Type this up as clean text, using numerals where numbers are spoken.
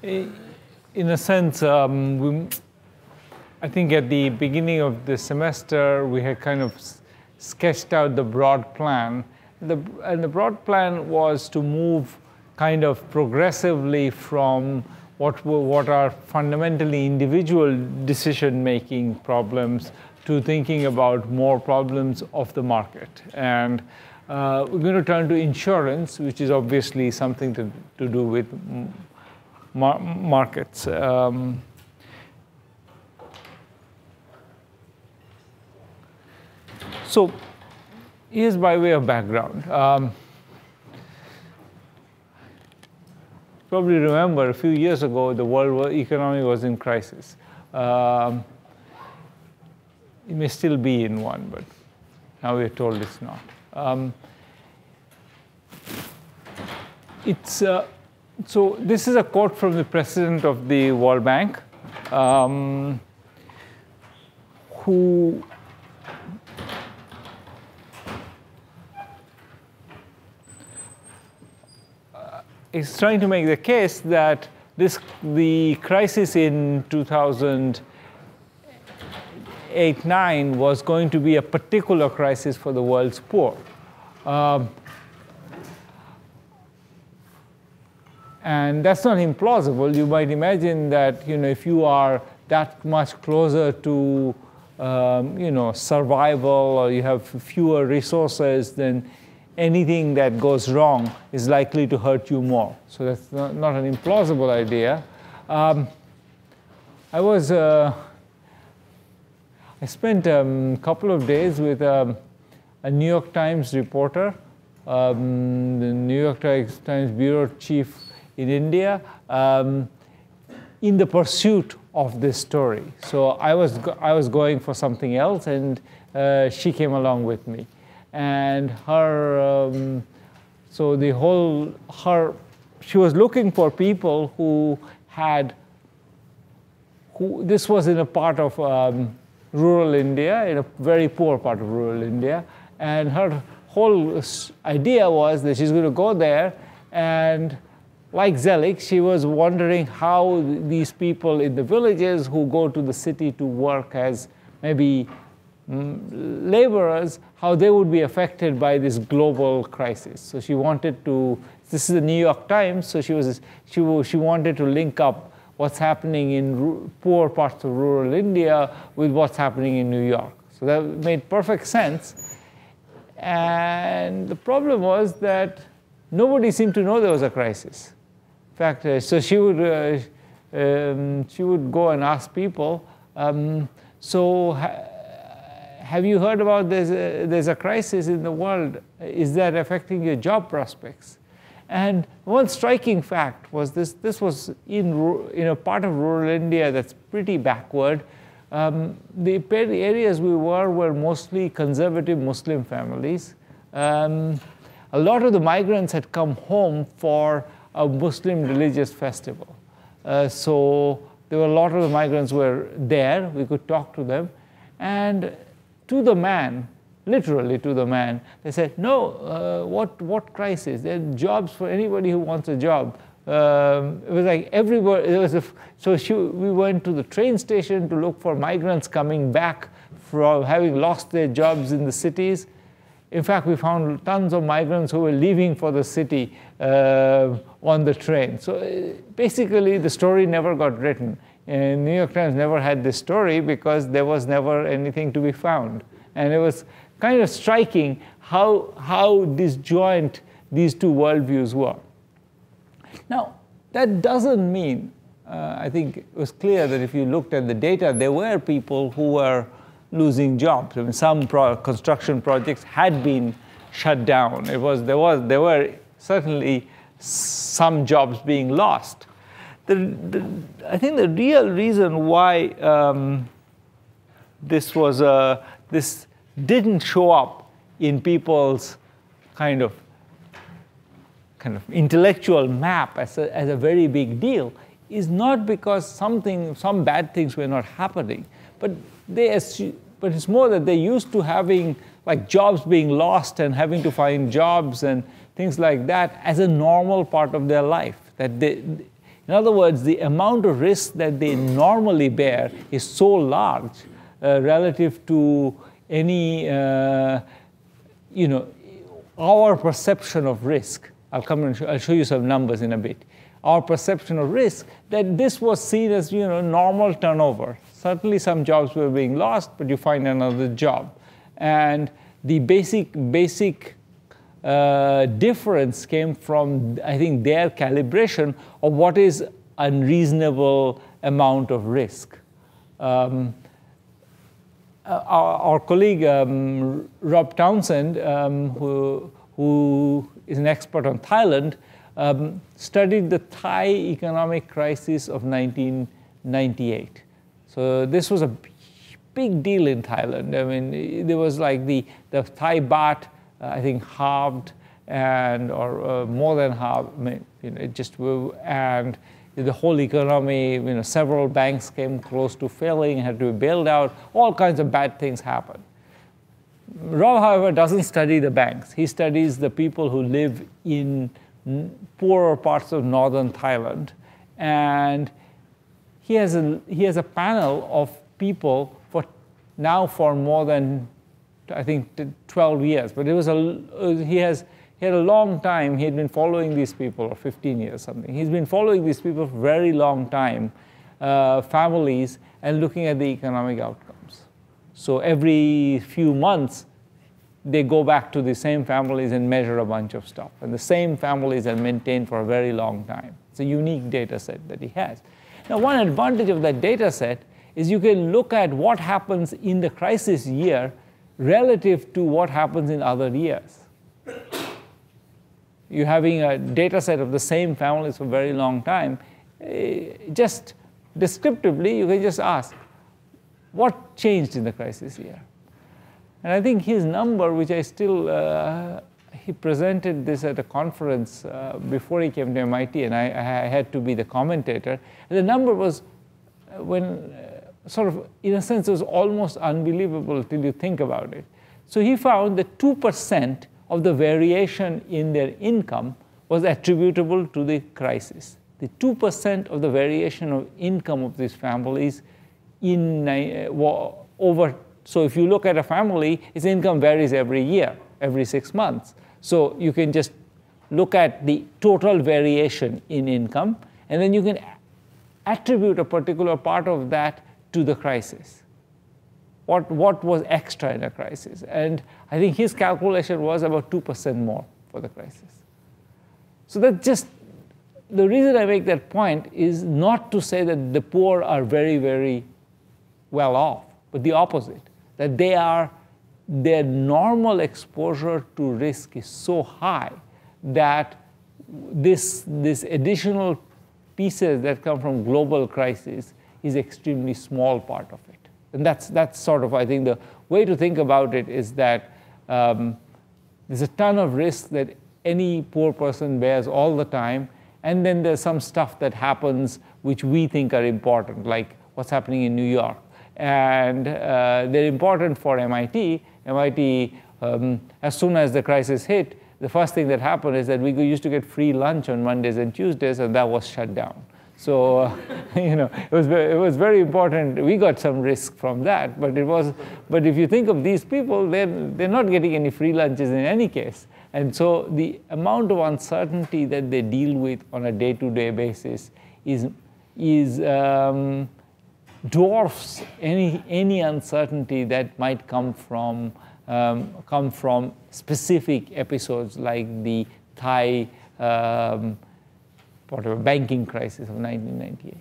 In a sense, I think at the beginning of the semester, we had kind of sketched out the broad plan. And the broad plan was to move kind of progressively from what are fundamentally individual decision-making problems to thinking about more problems of the market. And we're going to turn to insurance, which is obviously something to do with markets. So here's by way of background. Probably remember a few years ago, the world economy was in crisis. It may still be in one, but now we're told it's not. So this is a quote from the president of the World Bank, who is trying to make the case that the crisis in 2008-9 was going to be a particular crisis for the world's poor. And that's not implausible. You might imagine that if you are that much closer to survival, or you have fewer resources, then anything that goes wrong is likely to hurt you more. So that's not an implausible idea. I spent a couple of days with a New York Times reporter, the New York Times bureau chief in India, in the pursuit of this story. So I was going for something else, and she came along with me. And she was looking for people who this was in a part of rural India, in a very poor part of rural India. And her whole idea was that she's going to go there, and like Zelig, she was wondering how these people in the villages who go to the city to work as maybe laborers, how they would be affected by this global crisis. So she wanted to, this is the New York Times, so she wanted to link up what's happening in poor parts of rural India with what's happening in New York. So that made perfect sense. And the problem was that nobody seemed to know there was a crisis. In fact, so she would go and ask people, have you heard about there's a crisis in the world? Is that affecting your job prospects? And one striking fact was this was in a part of rural India that's pretty backward. The areas we were mostly conservative Muslim families. A lot of the migrants had come home for a Muslim religious festival. So there were a lot of the migrants were there. We could talk to them. And to the man, literally to the man, they said, no, what crisis? There are jobs for anybody who wants a job. It was like everywhere. We went to the train station to look for migrants coming back from having lost their jobs in the cities. In fact, we found tons of migrants who were leaving for the city on the train. So basically, the story never got written. And New York Times never had this story because there was never anything to be found. And it was kind of striking how disjoint these two worldviews were. Now, that doesn't mean, I think it was clear that if you looked at the data, there were people who were losing jobs. I mean, some construction projects had been shut down. There were certainly some jobs being lost. I think the real reason why this didn't show up in people's kind of intellectual map as a very big deal is not because some bad things were not happening, but it's more that they're used to having like jobs being lost and having to find jobs and things like that as a normal part of their life. That In other words, the amount of risk that they normally bear is so large relative to any, our perception of risk. I'll show you some numbers in a bit. Our perception of risk, that this was seen as normal turnover. Certainly some jobs were being lost, but you find another job. And the basic difference came from, I think, their calibration of what is unreasonable amount of risk. Our colleague Rob Townsend, who is an expert on Thailand, studied the Thai economic crisis of 1998. So this was a big deal in Thailand. I mean, there was like the Thai baht, I think, halved or more than halved. I mean, it just and the whole economy. Several banks came close to failing, had to be bailed out. All kinds of bad things happened. Rob, however, doesn't study the banks. He studies the people who live in poorer parts of northern Thailand, and he has a panel of people for more than, I think, 12 years. But he had a long time. He had been following these people, or 15 years something. He's been following these people for a very long time, families, and looking at the economic outcomes. So every few months, they go back to the same families and measure a bunch of stuff. And the same families are maintained for a very long time. It's a unique data set that he has. Now, one advantage of that data set is you can look at what happens in the crisis year relative to what happens in other years. You're having a data set of the same families for a very long time. Just descriptively, you can just ask, what changed in the crisis year? And I think his number, which I still, he presented this at a conference before he came to MIT, and I had to be the commentator. And the number was, sort of, in a sense, it was almost unbelievable till you think about it. So he found that 2% of the variation in their income was attributable to the crisis. The 2% of the variation of income of these families so if you look at a family, its income varies every year, every 6 months. So you can just look at the total variation in income, and then you can attribute a particular part of that to the crisis. What was extra in a crisis? And I think his calculation was about 2% more for the crisis. So that's just, the reason I make that point is not to say that the poor are very, very well off, but the opposite. That their normal exposure to risk is so high that this additional pieces that come from global crisis is extremely small part of it. And that's sort of, I think, the way to think about it is that there's a ton of risk that any poor person bears all the time, and then there's some stuff that happens which we think are important, like what's happening in New York. And they're important for MIT. MIT, as soon as the crisis hit, the first thing that happened is that we used to get free lunch on Mondays and Tuesdays, and that was shut down. So, it was very important. We got some risk from that, but if you think of these people, they're not getting any free lunches in any case. And so the amount of uncertainty that they deal with on a day-to-day basis dwarfs any uncertainty that might come from specific episodes like the Thai banking crisis of 1998.